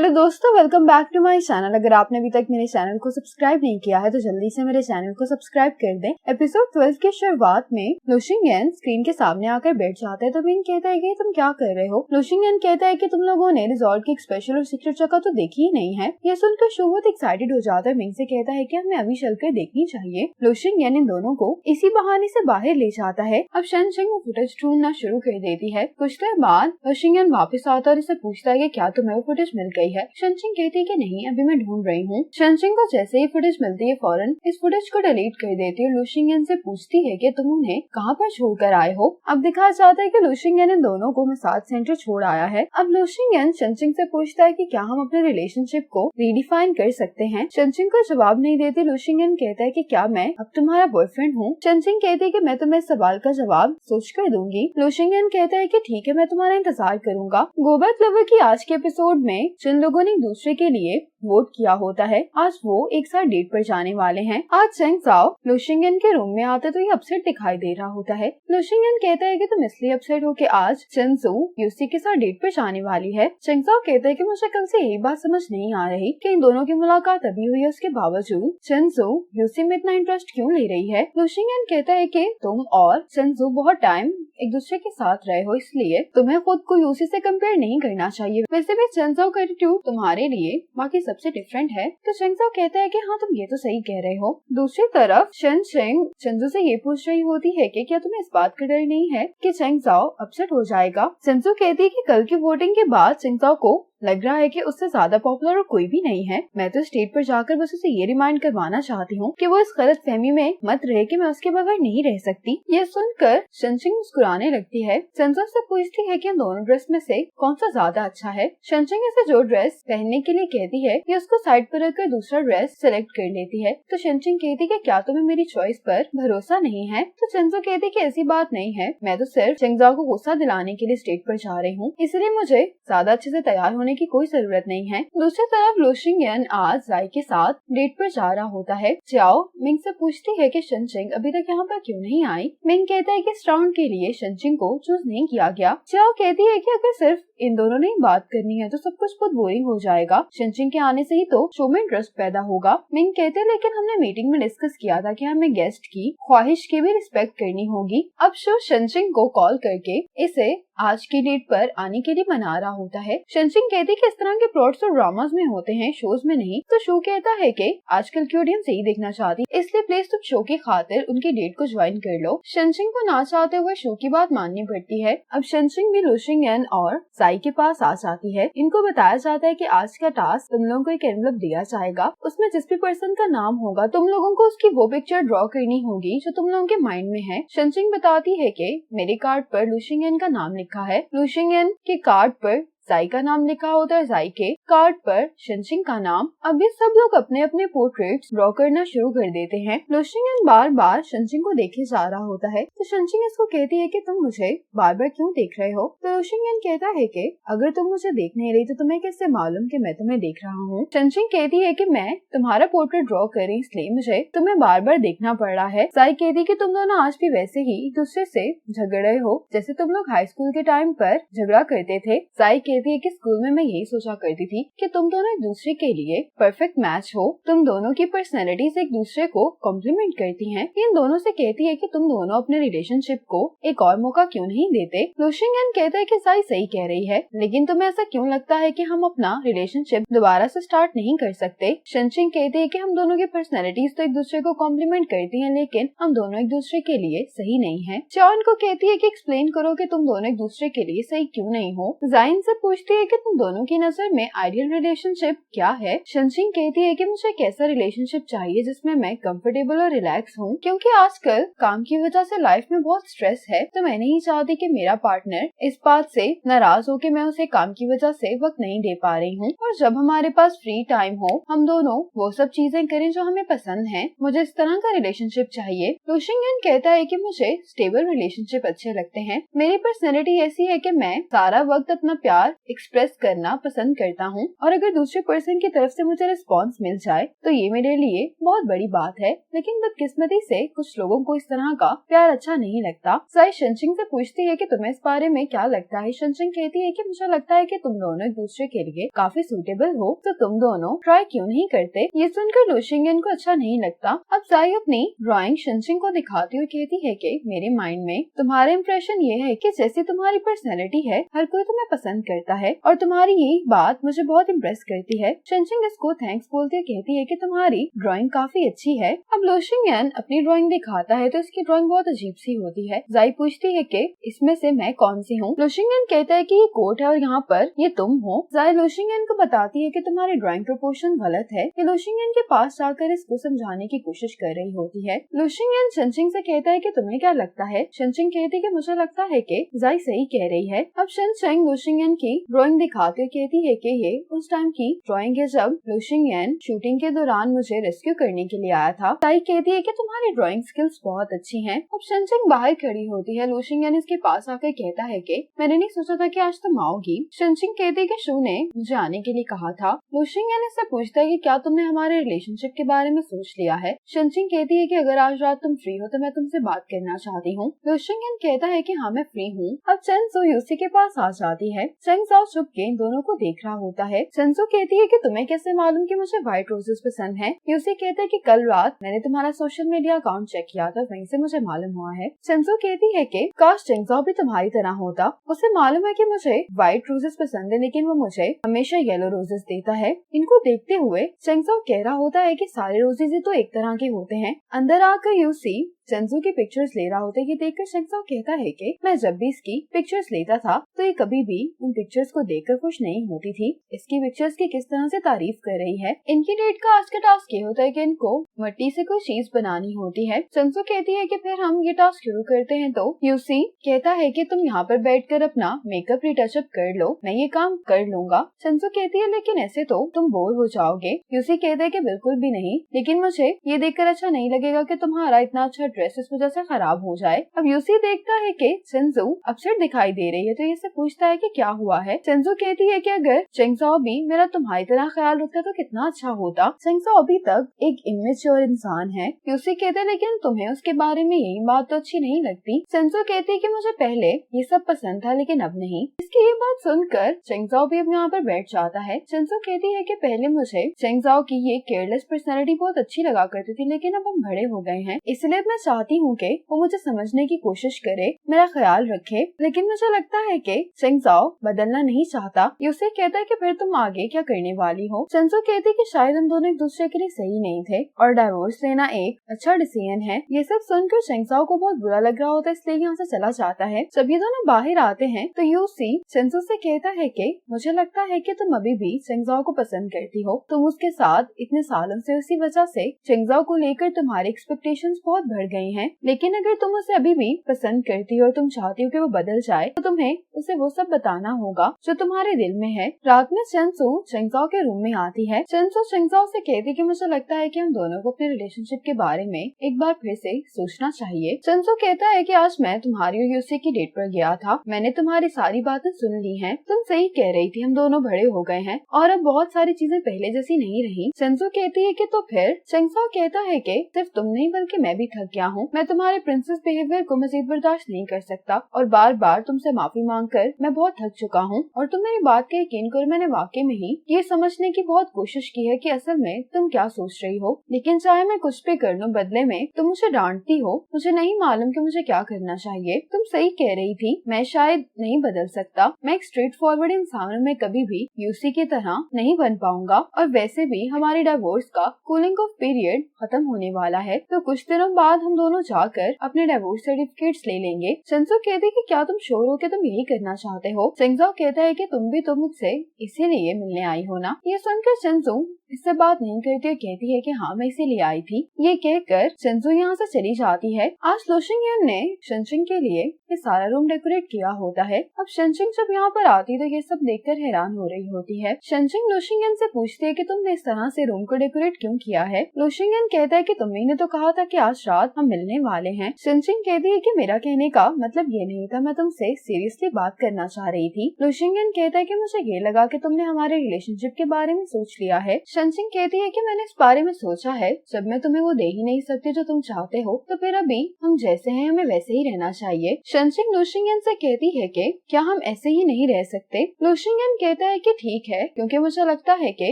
Hello दोस्तों, welcome back to my channel. अगर आपने अभी तक मेरे चैनल को सब्सक्राइब नहीं किया है तो जल्दी से मेरे चैनल को सब्सक्राइब कर दें। एपिसोड 12 की शुरुआत में लुशिंगन स्क्रीन के सामने आकर बैठ जाता है तो मिंग कहता है कि तुम क्या कर रहे हो। लुशिंगन कहता है कि तुम लोगों ने रिजॉर्ट की एक स्पेशल और सीक्रेट जगह तो देखी ही नहीं है। यह सुनकर शो बहुत एक्साइटेड हो जाता है। मिंग से कहता है कि हमें अभी चलकर देखनी चाहिए। लुशिंगन इन दोनों को इसी बहाने से बाहर ले जाता है। अब शेनचिंग वो फुटेज ढूंढना शुरू कर देती है। कुछ देर बाद लुशिंगन वापस आता है और इसे पूछता है कि क्या तुम्हें वो फुटेज मिल गई है। शेनचिंग कहती है कि नहीं, अभी मैं ढूंढ रही हूँ। शेनचिंग को जैसे ही फुटेज मिलती है फौरन इस फुटेज को डिलीट कर देती है। लुशिंगन से पूछती है कि तुम उन्हें कहाँ पर छोड़कर आए हो। अब दिखाया जाता है कि लुशिंगन इन दोनों को मसाज सेंटर छोड़ आया है। अब लुशिंगन शेनचिंग से पूछता है कि क्या हम अपने रिलेशनशिप को रीडिफाइन कर सकते हैं। शेनचिंग को जवाब नहीं देती। लुशिंगन कहता है कि क्या मैं अब तुम्हारा बॉयफ्रेंड हूँ। शेनचिंग कहती है कि मैं तुम्हें इस सवाल का जवाब सोच कर दूंगी। लुशिंगन कहता है कि ठीक है, मैं तुम्हारा इंतजार करूंगा। गो बैक लवर की आज के एपिसोड में जिन लोगों ने एक दूसरे के लिए वोट किया होता है, आज वो एक साथ डेट पर जाने वाले हैं। आज चेंग जाओ लुशिंगन के रूम में आता तो ये अपसेट दिखाई दे रहा होता है। लुशिंगन कहता है कि तुम इसलिए अपसेट हो कि आज चेंजू यूसी के साथ डेट पर जाने वाली है। चेंग जाओ कहता है कि मुझे कल से यही बात समझ नहीं आ रही कि इन दोनों की मुलाकात अभी हुई है, उसके बावजूद चेंजू यूसी में इतना इंटरेस्ट क्यों ले रही है। लुशिंगन कहता है कि तुम और चेंजू बहुत टाइम एक दूसरे के साथ रहे हो, इसलिए तुम्हें खुद को यूसी से कंपेयर नहीं करना चाहिए। वैसे भी चेंजू का एटीट्यूड तुम्हारे लिए बाकी सबसे डिफरेंट है। तो चेंजू कहता है कि हाँ, तुम ये तो सही कह रहे हो। दूसरी तरफ शेनचिंग चेंजू से ये पूछ रही होती है कि क्या तुम्हें इस बात का डर नहीं है कि चेंजू अपसेट हो जाएगा। चेंजू कहती है कि कल की वोटिंग के बाद चेंजू को लग रहा है कि उससे ज्यादा पॉपुलर और कोई भी नहीं है। मैं तो स्टेज पर जाकर बस उसे ये रिमाइंड करवाना चाहती हूँ कि वो इस गलत फहमी में मत रहे कि मैं उसके बगैर नहीं रह सकती। ये सुनकर शेनचिंग मुस्कुराने लगती है। चेंजू से पूछती है कि इन दोनों ड्रेस में से कौन सा ज्यादा अच्छा है। शेनचिंग इसे जो ड्रेस पहनने के लिए कहती है ये उसको साइड पर रखकर दूसरा ड्रेस सेलेक्ट कर लेती है। तो शेनचिंग कहती है कि क्या तुम्हें मेरी चॉइस पर भरोसा नहीं है। तो चेंजू कहती है कि ऐसी बात नहीं है, मैं तो सिर्फ चेंगजाओ को गुस्सा दिलाने के लिए स्टेज पर जा रही हूँ, इसलिए मुझे ज्यादा अच्छे से तैयार होने की कोई जरूरत नहीं है। दूसरी तरफ लुशिंगन आज जाई के साथ डेट पर जा रहा होता है। चाओ मिंग से पूछती है कि शेनचिंग अभी तक यहाँ पर क्यों नहीं आई। मिंग कहता है कि इस राउंड के लिए शेनचिंग को चूज नहीं किया गया। चाओ कहती है कि अगर सिर्फ इन दोनों ने बात करनी है तो सब कुछ बहुत बोरिंग हो जाएगा। शेनचिंग के आने से ही तो शो में इंटरेस्ट पैदा होगा। मिंग कहते हैं लेकिन हमने मीटिंग में डिस्कस किया था कि हमें गेस्ट की ख्वाहिश की भी रिस्पेक्ट करनी होगी। अब शो शेनचिंग को कॉल करके इसे आज की डेट पर आने के लिए मना रहा होता है। शेनचिंग कहती है कि इस तरह के प्लॉट्स तो ड्रामास में होते हैं, शोज में नहीं। तो शो कहता है कि आजकल की ऑडियंस यही देखना चाहती, इसलिए प्लीज तुम शो की खातिर उनकी डेट को ज्वाइन कर लो। शेनचिंग को ना चाहते हुए शो की बात माननी पड़ती है। अब शेनचिंग भी लुशिंगन और जाई के पास आ जाती है। इनको बताया जाता है कि आज का टास्क तुम लोगों को एक एनवलप दिया जाएगा, उसमें जिस भी पर्सन का नाम होगा तुम लोगों को उसकी वो पिक्चर ड्रॉ करनी होगी जो तुम लोगों के माइंड में है। शेनचिंग बताती है कि मेरे कार्ड पर लुशिंगन का नाम लिखा है, लुशिंगन के कार्ड पर जाई का नाम लिखा होता है, जाई के कार्ड पर शेनचिंग का नाम। अब ये सब लोग अपने अपने पोर्ट्रेट्स ड्रॉ करना शुरू कर देते हैं। लुशिंगन बार बार शेनचिंग को देखे जा रहा होता है तो शेनचिंग इसको कहती है कि तुम मुझे बार बार क्यों देख रहे हो। तो लुशिंगन कहता है कि अगर तुम मुझे देख नहीं रही तो तुम्हें कैसे मालूम कि मैं तुम्हें देख रहा हूँ। शेनचिंग कहती है कि मैं तुम्हारा पोर्ट्रेट ड्रॉ कर रही इसलिए मुझे तुम्हें बार बार देखना पड़ रहा है। जाई कहती है कि तुम दोनों आज भी वैसे ही एक दूसरे से झगड़ रहे हो जैसे तुम लोग हाई स्कूल के टाइम पर झगड़ा करते थे। जाई कहती है कि स्कूल में मैं यही सोचा करती थी कि तुम दोनों एक दूसरे के लिए परफेक्ट मैच हो, तुम दोनों की पर्सनैलिटीज एक दूसरे को कॉम्प्लीमेंट करती हैं। इन दोनों से कहती है कि तुम दोनों अपने रिलेशनशिप को एक और मौका क्यों नहीं देते। लुशिंगन कहता है कि जाई सही कह रही है, लेकिन तुम्हें ऐसा क्यों लगता है कि हम अपना रिलेशनशिप दोबारा से स्टार्ट नहीं कर सकते। शेनचिंग कहती है कि हम दोनों की पर्सनैलिटीज तो एक दूसरे को कॉम्प्लीमेंट करती हैं, लेकिन हम दोनों एक दूसरे के लिए सही नहीं है। चाओ को कहती है कि एक्सप्लेन करो कि तुम दोनों एक दूसरे के लिए सही क्यों नहीं हो। जाइन से पूछती है कि तुम दोनों की नजर में आइडियल रिलेशनशिप क्या है। शेनचिंग कहती है कि मुझे एक ऐसा रिलेशनशिप चाहिए जिसमें मैं कंफर्टेबल और रिलैक्स हूँ, क्योंकि आजकल काम की वजह से लाइफ में बहुत स्ट्रेस है। तो मैं नहीं चाहती कि मेरा पार्टनर इस बात से नाराज हो कि मैं उसे काम की वजह से वक्त नहीं दे पा रही हूँ, और जब हमारे पास फ्री टाइम हो हम दोनों वो सब चीजें करें जो हमें पसंद है। मुझे इस तरह का रिलेशनशिप चाहिए। लुशिंगन कहता है कि मुझे स्टेबल रिलेशनशिप अच्छे लगते हैं। मेरी पर्सनैलिटी ऐसी है कि मैं सारा वक्त अपना प्यार प्यार एक्सप्रेस करना पसंद करता हूँ और अगर दूसरे पर्सन की तरफ से मुझे रिस्पॉन्स मिल जाए तो ये मेरे लिए बहुत बड़ी बात है। लेकिन बदकिस्मती से कुछ लोगों को इस तरह का प्यार अच्छा नहीं लगता। साई शनचिंग से पूछती है कि तुम्हें इस बारे में क्या लगता है। शनचिंग कहती है कि मुझे लगता है कि तुम दोनों एक दूसरे के लिए काफी सूटेबल हो, तो तुम दोनों ट्राई क्यों नहीं करते। ये सुनकर लुशिंगन को अच्छा नहीं लगता। अब साई अपनी ड्राइंग शनचिंग को दिखाती हुई कहती है कि मेरे माइंड में तुम्हारा इम्प्रेशन ये है कि जैसी तुम्हारी पर्सनैलिटी है हर कोई तुम्हें पसंद करता है और तुम्हारी यही बात मुझे बहुत इम्प्रेस करती है। शनचिंग इसको थैंक्स बोलते हुए कहती है कि तुम्हारी ड्राइंग काफी अच्छी है। अब लुशिंगन अपनी ड्राइंग दिखाता है तो इसकी ड्राइंग बहुत अजीब सी होती है। जाई पूछती है कि इसमें से मैं कौन सी हूँ। लुशिंगन कहता है कि ये कोट है और यहाँ पर ये तुम हो। जाई लुशिंगन को बताती है कि तुम्हारी ड्राइंग प्रोपोर्शन गलत है। ये लुशिंगन के पास जाकर इसको समझाने की कोशिश कर रही होती है। लुशिंगन शनचिंग से कहता है कि तुम्हें क्या लगता है। शनचिंग कहती है कि मुझे लगता है कि जाई सही कह रही है। अब शनचिंग लुशिंगन की ड्राइंग दिखाते हुए कहती है कि ये उस टाइम की ड्राइंग है जब लुशिंगन शूटिंग के दौरान मुझे रेस्क्यू करने के लिए आया था। जाई कहती है कि तुम्हारी ड्राइंग स्किल्स बहुत अच्छी हैं। अब शनचिंग बाहर खड़ी होती है। लुशिंगन इसके पास आकर कहता है कि मैंने नहीं सोचा था कि आज तुम आओगी। शनचिंग कहती है कि शू ने मुझे आने के लिए कहा था। लुशिंगन इससे पूछता है कि क्या तुमने हमारे रिलेशनशिप के बारे में सोच लिया है। शनचिंग कहती है कि अगर आज रात तुम फ्री हो तो मैं तुमसे बात करना चाहती हूँ। लुशिंगन कहता है कि हाँ मैं फ्री हूँ। अब चेंजो यूसी के पास आ जाती है। चेंगजाओ छुप के इन दोनों को देख रहा होता है। चेंजो कहती है कि तुम्हें कैसे मालूम कि मुझे व्हाइट रोजेस पसंद है। यूसी कहते हैं कि कल रात मैंने तुम्हारा सोशल मीडिया अकाउंट चेक किया था, वहीं से मुझे मालूम हुआ है। चेंजो कहती है कि काश चेंगजाओ भी तुम्हारी तरह होता। उसे मालूम है कि मुझे व्हाइट रोजेस पसंद है लेकिन वो मुझे हमेशा येलो रोजेस देता है। इनको देखते हुए चेंगजाओ कह रहा होता है कि सारे रोजेस ही तो एक तरह के होते हैं। अंदर आकर यूसी चेंजो की पिक्चर्स ले रहा होता है। ये देखकर चेंगजाओ कहता है कि मैं जब भी इसकी पिक्चर्स लेता था तो ये कभी भी उन पिक्चर्स को देखकर खुश नहीं होती थी। इसकी पिक्चर्स की किस तरह से तारीफ कर रही है। इनकी डेट का आज का टास्क ये होता है कि इनको मिट्टी से कोई चीज बनानी होती है। चेंजो कहती है कि फिर हम ये टास्क शुरू करते हैं। तो यूसी कहता है कि तुम यहाँ पर बैठकर अपना मेकअप रिटचअप कर लो, मैं ये काम कर लूंगा। चेंजो कहती है लेकिन ऐसे तो तुम बोर हो जाओगे। यूसी कहता है कि बिल्कुल भी नहीं, लेकिन मुझे ये देखकर अच्छा नहीं लगेगा कि तुम्हारा इतना अच्छा ड्रेस इस वजह से खराब हो जाए। अब यूसी देखता है कि चेंजो अपसेट दिखाई दे रही है तो ये से पूछता है कि क्या हुआ है। चेंजो कहती है कि अगर चेंगजाओ भी मेरा तुम्हारी तरह ख्याल रखता तो कितना अच्छा होता। चेंगजाओ अभी तक एक इमेच्योर इंसान है। यूसी कहते लेकिन तुम्हें उसके बारे में यही बात तो अच्छी नहीं लगती। चेंजो कहती है कि मुझे पहले ये सब पसंद था लेकिन अब नहीं। इसकी ये बात सुनकर चेंगजाओ भी अपने यहाँ पर बैठ जाता है। चेंजो कहती है कि पहले मुझे चेंगजाओ की ये केयरलेस पर्सनैलिटी बहुत अच्छी लगा करती थी लेकिन अब हम बड़े हो गए हैं, इसलिए मैं चाहती हूँ कि वो मुझे समझने की कोशिश करे, मेरा ख्याल रखे। लेकिन मुझे लगता है कि चेंगजाओ बदलना नहीं चाहता। यूसी कहता है कि फिर तुम आगे क्या करने वाली हो। चेंजो कहती है कि शायद हम दोनों एक दूसरे के लिए सही नहीं थे और डाइवोर्स लेना एक अच्छा डिसीजन है। ये सब सुनकर चेंगजाओ को बहुत बुरा लग रहा होता है, इसलिए यहाँ से चला जाता है। जब ये दोनों बाहर आते हैं तो यूसी चेंजो से कहता है कि मुझे लगता है कि तुम अभी भी चेंगजाओ को पसंद करती हो। तुम उसके साथ इतने सालों से, उसी वजह से चेंगजाओ को लेकर तुम्हारी एक्सपेक्टेशंस बहुत बढ़ गई हैं। लेकिन अगर तुम उसे अभी भी पसंद करती हो और तुम चाहती हो कि वो बदल जाए तो तुम्हें उसे वो सब बताना होगा जो तुम्हारे दिल में है। रात में चेंजो चेंगजाओ के रूम में आती है। चेंजो चेंगजाओ से कहती कि मुझे लगता है कि हम दोनों को अपने रिलेशनशिप के बारे में एक बार फिर से सोचना चाहिए। चेंजो कहता है कि आज मैं तुम्हारी और यूसी की डेट पर गया था, मैंने तुम्हारी सारी बातें सुन ली हैं। तुम सही कह रही थी, हम दोनों बड़े हो गए हैं और अब बहुत सारी चीजें पहले जैसी नहीं रही। चेंजो कहती है कि तो फिर। चेंगजाओ कहता है कि सिर्फ तुम नहीं बल्कि मैं भी थक गया हूँ। मैं तुम्हारे प्रिंसेस बिहेवियर को मजीद बर्दाश्त नहीं कर सकता और बार बार तुमसे माफी मांगकर मैं बहुत थक चुका हूँ। और तुम मेरी बात का यकीन करो, मैंने वाकई में ही ये समझने की बहुत कोशिश की है कि असल में तुम क्या सोच रही हो, लेकिन चाहे मैं कुछ भी कर लूं बदले में तुम मुझे डांटती हो। मुझे नहीं मालूम कि मुझे क्या करना चाहिए। तुम सही कह रही थी, मैं शायद नहीं बदल सकता। मैं एक स्ट्रेट फॉरवर्ड इंसान हूं, मैं कभी भी यूसी की तरह नहीं बन पाऊंगा और वैसे भी हमारी डाइवोर्स का कूलिंग ऑफ पीरियड खत्म होने वाला है, तो कुछ दिनों बाद हम दोनों जाकर अपने डाइवोर्स सर्टिफिकेट्स ले लेंगे। चेंजो कहते कि क्या तुम श्योर हो कि तुम यही करना चाहते हो। चेंगजाओ कहता है कि तुम भी तो मुझसे इसीलिए मिलने आई हो ना। ये सुनकर चेंजो इससे बात नहीं करती और कहती है कि हाँ मैं इसीलिए आई थी। ये कहकर शंजू यहाँ से चली जाती है। आज लोशिंग ने शनशिंग के लिए ये सारा रूम डेकोरेट किया होता है। अब शनशिंग जब यहाँ पर आती तो ये सब देखकर हैरान हो रही होती है। शनशिंग लोशिंग से पूछती है कि तुमने इस तरह से रूम को डेकोरेट क्यों किया है। लोशिंग कहता है कि तुम्ही ने तो कहा था कि आज रात हम मिलने वाले हैं। शनशिंग कहती है कि मेरा कहने का मतलब ये नहीं था, मैं तुमसे सीरियसली बात करना चाह रही थी। लोशिंग कहता है कि मुझे ये लगा कि तुमने हमारे रिलेशनशिप के बारे में सोच लिया है। शनशिंग कहती है कि मैंने इस बारे में सोचा है, जब मैं तुम्हें वो दे ही नहीं सकती जो तुम चाहते हो तो फिर अभी हम जैसे हैं हमें वैसे ही रहना चाहिए। शनशिंग लोशिंग से कहती है कि क्या हम ऐसे ही नहीं रह सकते। लोशिंग कहता है कि ठीक है, क्योंकि मुझे लगता है कि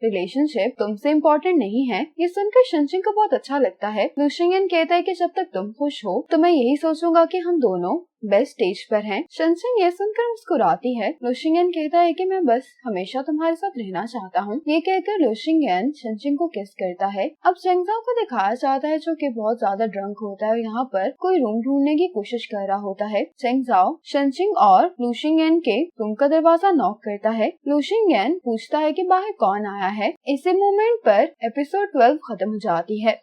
रिलेशनशिप तुमसे इम्पोर्टेंट नहीं है। ये सुनकर शनशिंग को बहुत अच्छा लगता है। लोशिंग कहता है कि जब तक तुम खुश हो तो मैं यही सोचूंगा कि हम दोनों बेस्ट स्टेज पर हैं। शनशिंग ये सुनकर मुस्कुराती है। लोशिंग कहता है कि मैं बस हमेशा तुम्हारे साथ रहना चाहता हूँ। ये कहकर लोशिंग शनशिंग को किस करता है। अब चेंगजाओ को दिखाया जाता है जो कि बहुत ज्यादा ड्रंक होता है और यहाँ पर कोई रूम ढूंढने की कोशिश कर रहा होता है। चेंगजाओ शनशिंग और लोशिंग के रूम का दरवाजा नॉक करता है। लोशिंग पूछता है कि बाहर कौन आया है। इसी मोमेंट पर एपिसोड 12 खत्म हो जाती है।